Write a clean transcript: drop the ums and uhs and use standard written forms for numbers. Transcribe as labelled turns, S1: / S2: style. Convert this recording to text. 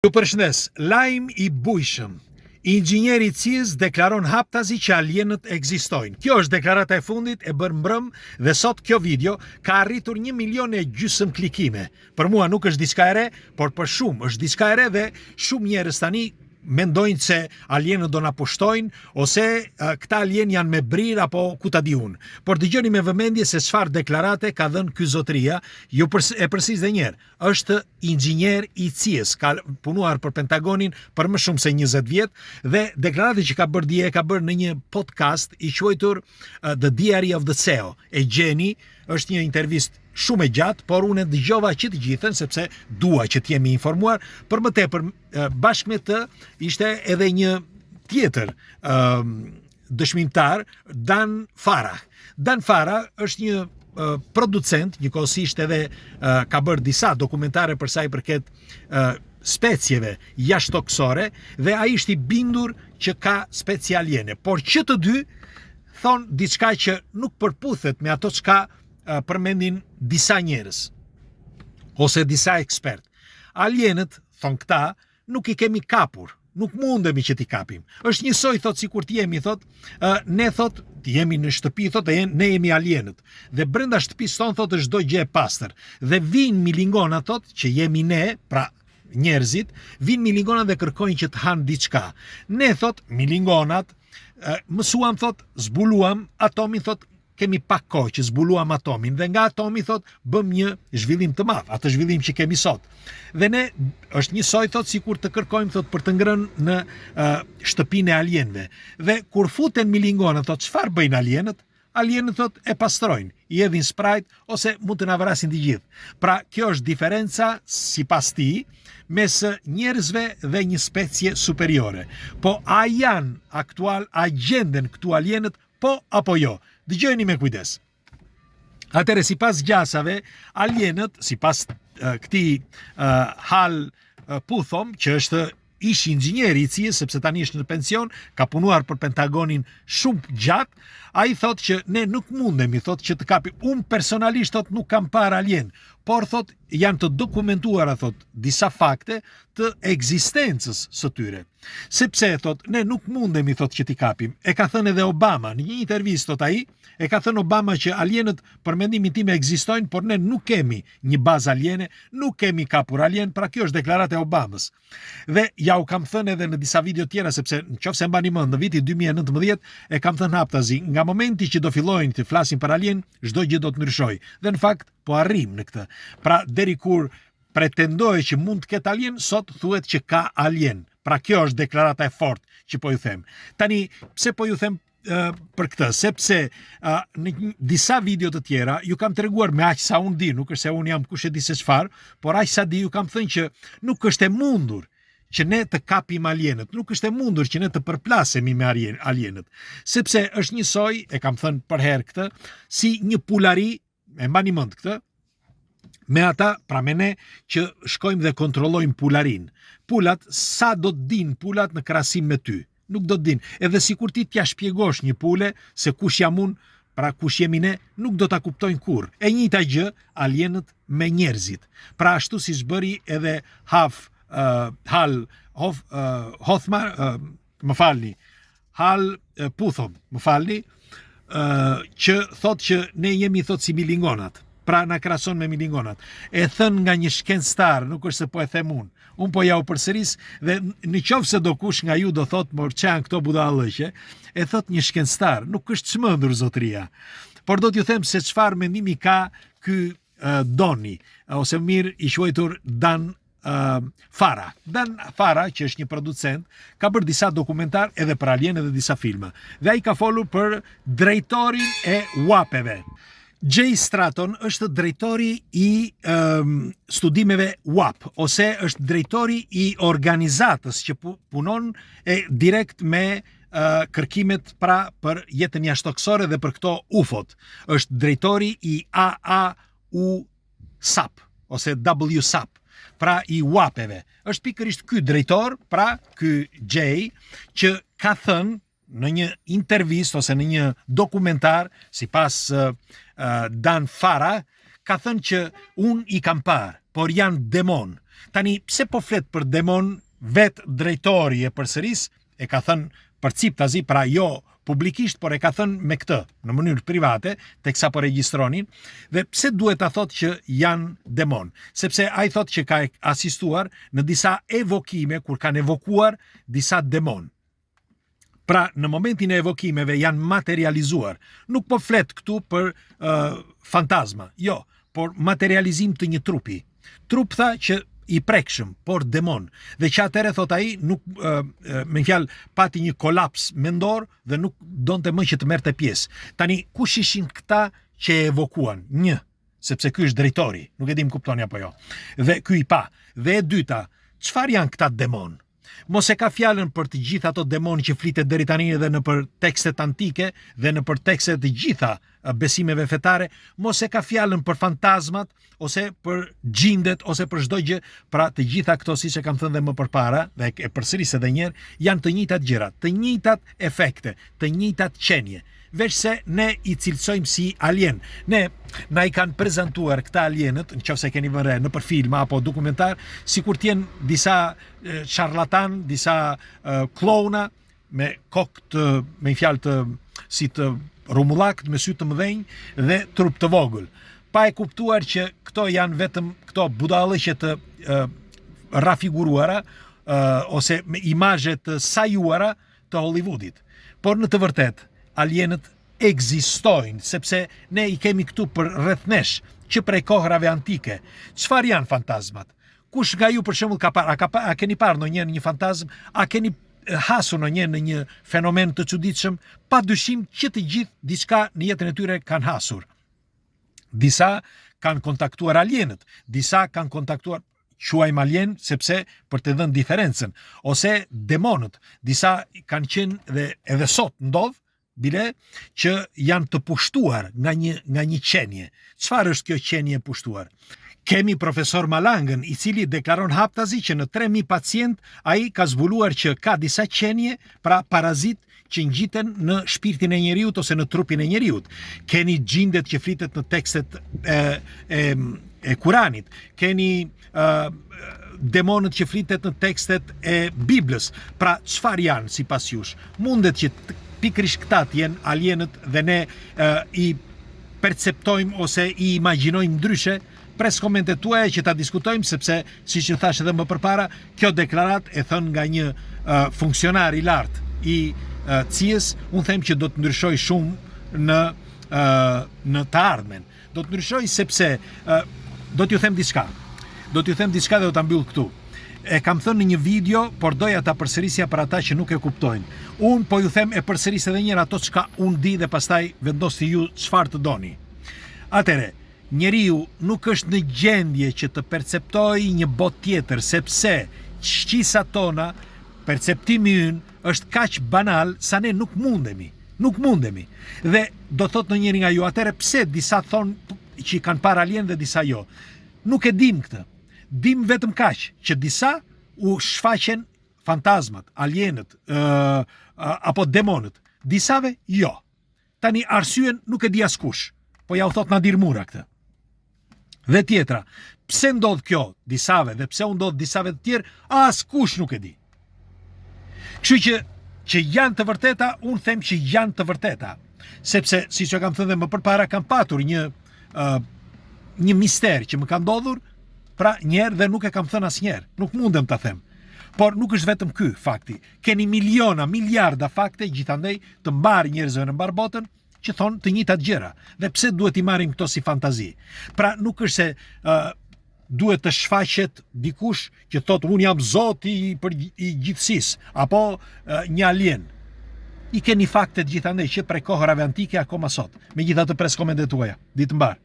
S1: Ju përshëndes, lajm I bujshëm. Inxhinieri I CIA-s deklaron haptazi që alienët ekzistojnë. Kjo është deklarata e fundit e bërë mbrëm dhe sot kjo video ka arritur 1,5 milion klikime. Për mua nuk është diçka e re, por për shumë është diçka e re dhe shumë njerëz tani mendojnë se alienët do na pushtojnë ose këta alien janë me brir apo ku ta di unë. Por dëgjoni me vëmendje se çfarë deklarate ka dhënë ky zotëria, e përsëris edhe një herë. Është inxhinier I CIA-s, ka punuar për Pentagonin për më shumë se 20 vjet dhe deklaratë që ka bërë dje ka bërë në një podcast I quajtur The Diary of the CEO. E gjeni, është një intervistë shumë e gjatë, por unë dëgjova që të gjithën sepse dua që të jemi informuar. Për më tepër, bashkë me të ishte edhe një tjetër dëshmimtar, Dan Farah. Dan Farah është një producent, njëkohësisht edhe ka bërë disa dokumentare për sa I përket specieve jashtëtoksore dhe ai ishte I bindur që ka specie aliene, por që të dy thonë diçka që nuk përputhet me ato çka përmendin disa njerëz ose disa ekspert. Alienët, thonë këta, nuk I kemi kapur, nuk mundemi që t'i kapim. Është njësoj, thot, sikur t'jemi, thot, ne, thot, jemi në shtëpi, thot, ne jemi alienët. Dhe brenda shtëpisë tonë, thot, është çdo gjë e pastër. Dhe vinë milingona, thot, që jemi ne, pra njerëzit, vinë milingona dhe kërkojnë që të hanë diçka. Ne, thot, milingonat, mësuam, thot, zbuluam atomin, thot, kemi pak kohë që zbuluam atomin dhe nga atomi, thot, bëm një zhvillim të madh, atë zhvillim që kemi sot. Dhe ne është njësoj, thot, sikur të kërkojmë, thot, për të ngrënë në shtëpinë e alienëve. Dhe kur futen milingona, thot, çfarë bëjnë alienët? Alienët, thot, e pastrojnë, I hedhin sprite ose mund të na vrasin të gjithë. Pra, kjo është diferenca sipas tij mes njerëzve dhe një specie superiore. Po a janë aktual, a gjenden këtu alienët, po apo jo? Dëgjojeni me kujdes. Atëre, sipas gjasave, alienët, sipas këtij Hal Puthom, që është ish inxhinieri I CIA-s, sepse tani është në pension, ka punuar për Pentagonin shumë gjatë, ai thotë që ne nuk mundemi, thotë, që të kapim. Unë personalisht, thotë, nuk kam parë alien, por, thotë, janë të dokumentuara, thotë, disa fakte të ekzistencës së tyre. Sepse, thotë, ne nuk mundemi, thotë, që t'i kapim. E ka thënë edhe Obama, në një intervistë, thotë ai, e ka thënë Obama që alienët për mendimin tim ekzistojnë, por ne nuk kemi një bazë aliene, nuk kemi kapur alien, pra kjo është deklarata e Obamës. Dhe ja u kam thënë edhe në disa video tjera, sepse nëse mbani mend, në vitin 2019 e kam thënë haptazi, nga momenti që do fillojnë të flasin për alien, çdo gjë do të ndryshojë. Dhe në fakt po arrim në këtë. Pra deri kur pretendohet që mund të ketë alien, sot thuhet që ka alien. Pra kjo është deklarata e fortë që po ju them. Tani, pse po ju them për këtë, sepse në disa video të tjera ju kam treguar me aq sa unë di, nuk është se unë jam kush e di se çfarë, por aq sa di ju kam thënë që nuk është e mundur që ne të kapim alienët, nuk është e mundur që ne të përplasemi me alienët, sepse është njësoj, e kam thënë për herë këtë, si një pulari, e mbani mend këtë, me ata, pra me ne, që shkojmë dhe kontrollojmë pularin. Pulat, sa do të dinë pulat në krahasim me ty? Nuk do të din. Edhe sikur ti t'ja shpjegosh një pule se kush jam unë, pra kush jemi ne, nuk do ta kuptojnë kurrë. E njëjta gjë alienët me njerëzit. Pra ashtu siç bëri edhe Hal Puthom, që thotë që ne jemi, thotë, si milingonat. Pra na krahason me milingonat. E thënë nga një shkencëtar, nuk është se po e them unë. Unë po ja u përsëris dhe në qoftë se do kush nga ju do thotë, mor çan këto budallëqe, e thot një shkencëtar, nuk është çmendur zotëria. Por do t'ju them se çfarë mendimi ka ky Doni, ose mirë I quajtur Dan Farah. Dan Farah, që është një producent, ka bërë disa dokumentar edhe për alien edhe disa filma. Dhe ai ka folur për drejtorin e UAP-eve. Jay Stratton është drejtori I studimeve UAP, ose është drejtori I organizatës që punon direkt me kërkimet pra për jetën jashtëtoksore dhe për këto UFO-t. Është drejtori I AAUSAP, ose WSAP, pra I UAP-eve. Është pikërisht ky drejtor, pra ky Jay, që ka thënë në një intervistë ose në një dokumentar, sipas Dan Farah, ka thënë që unë I kam parë, por janë demon. Tani, pse po flet për demon vetë drejtori e përsëris, e ka thënë përcip tazi, pra jo publikisht, por e ka thënë me këtë, në mënyrë private, teksa po regjistronin, dhe pse duhet ta thotë që janë demon? Sepse ai thotë që ka asistuar në disa evokime, kur kanë evokuar disa demon. Pra, në momentin e evokimeve janë materializuar. Nuk po flet këtu për fantazma, jo, por materializim të një trupi. Trup tha që i prekshëm, por demon. Dhe që atëre, thot ai, nuk, me fjalë, pati një kolaps mendor dhe nuk donte më që të merrte pjesë. Tani, kush ishin këta që evokuan? Një, sepse ky është drejtori, nuk e dim kuptoni apo jo. Dhe ky i pa. Dhe e dyta, çfarë janë këta demon? Mos e ka fjalën për të gjitha ato demon që flitet deri tani edhe në për tekstet antike dhe në për tekstet të gjitha besimeve fetare, mos e ka fjalën për fantazmat ose për gjindet ose për çdo gjë, pra të gjitha këto, siç e kam thënë dhe më përpara, dhe e përsëris edhe një herë, janë të njëjtat gjëra, të njëjtat efekte, të njëjtat qenie. Veç se ne i cilësojmë si alien. Na i kanë prezantuar këta alienët, nëse keni vënë në për film apo dokumentar, sikur të jenë disa charlatan, disa klona me kokë të, me fjalë të si të rumullakt, me sy të mëdhenj dhe trup të vogël. Pa e kuptuar që këto janë vetëm këto budallëqe të rafiguruara ose me imazhe të sajuara të Hollywoodit. Por në të vërtetë alienët ekzistojnë, sepse ne i kemi këtu për rreth nesh, që prej kohërave antike. Çfarë janë fantazmat? Kush nga ju për shembull a keni parë ndonjë një fantazm? A keni hasur në një fenomen të çuditshëm? Pa dyshim që të gjithë diçka në jetën e tyre kanë hasur. Disa kanë kontaktuar alienët, disa kanë kontaktuar, quajmë alien sepse për të dhënë diferencën, ose demonët. Disa kanë qenë dhe edhe sot ndodh bile që janë të pushtuar nga një qenie. Çfarë është kjo qenie e pushtuar? Kemi profesor Malangën, i cili deklaron haptazi që në 3000 pacient ai ka zbuluar që ka disa qenie, pra parazit që ngjiten në shpirtin e njeriut ose në trupin e njeriut. Keni gjindet që flitet në tekstet e Kuranit. Keni demonët që flitet në tekstet e Biblës. Pra, çfarë janë sipas jush? Mundet që pikërisht këta të jenë alienët dhe ne i perceptojmë ose i imagjinojmë ndryshe? Pres komentet tuaja që ta diskutojmë, sepse, siç ju thash edhe më përpara, kjo deklarat e thënë nga një funksionar i lartë i CIA-s, unë them që do të ndryshoj shumë në të ardhmen. Do të ndryshoj sepse do t'ju them diçka. Do t'ju them diçka dhe do ta mbyll këtu. E kam thënë në një video, por doja ta përsërisja për ata që nuk e kuptojnë. Unë po ju them e përsëris edhe një herë ato çka unë di dhe pastaj vendosni ju çfarë të doni. Atëre, njeriu nuk është në gjendje që të perceptojë një botë tjetër, sepse shqisat tona, perceptimi ynë është kaq banal sa ne nuk mundemi. Nuk mundemi. Dhe do thot në njëri nga ju, atëre pse disa thonë që i kanë parë alien dhe disa jo? Nuk e dim këtë. Dim vetëm kaq që disa u shfaqen fantazmat, alienët apo demonët. Disave jo. Tani arsyen nuk e di askush, po ja u thot Nadir Mura këtë. Dhe tjetra, pse ndodh kjo disave dhe pse u ndodh disave të tjerë, askush nuk e di. Kështu që janë të vërteta, unë them që janë të vërteta. Sepse, si që kam thënë dhe më përpara, kam patur një mister që më ka ndodhur, pra njerë dhe nuk e kam thënë asnjëherë, nuk mundem ta them. Por nuk është vetëm ky fakti. Keni miliona, miliarda fakte gjithandej të mbar njerëzve në mbar botën që thonë të njëjtat gjëra. Dhe pse duhet i marrim këto si fantazi? Pra nuk është se duhet të shfaqet dikush që thotë unë jam zoti i gjithësisë apo një alien. I keni faktet gjithandej që prej kohërave antike akoma sot. Megjithatë pres komentet tuaja. Ditë mbar.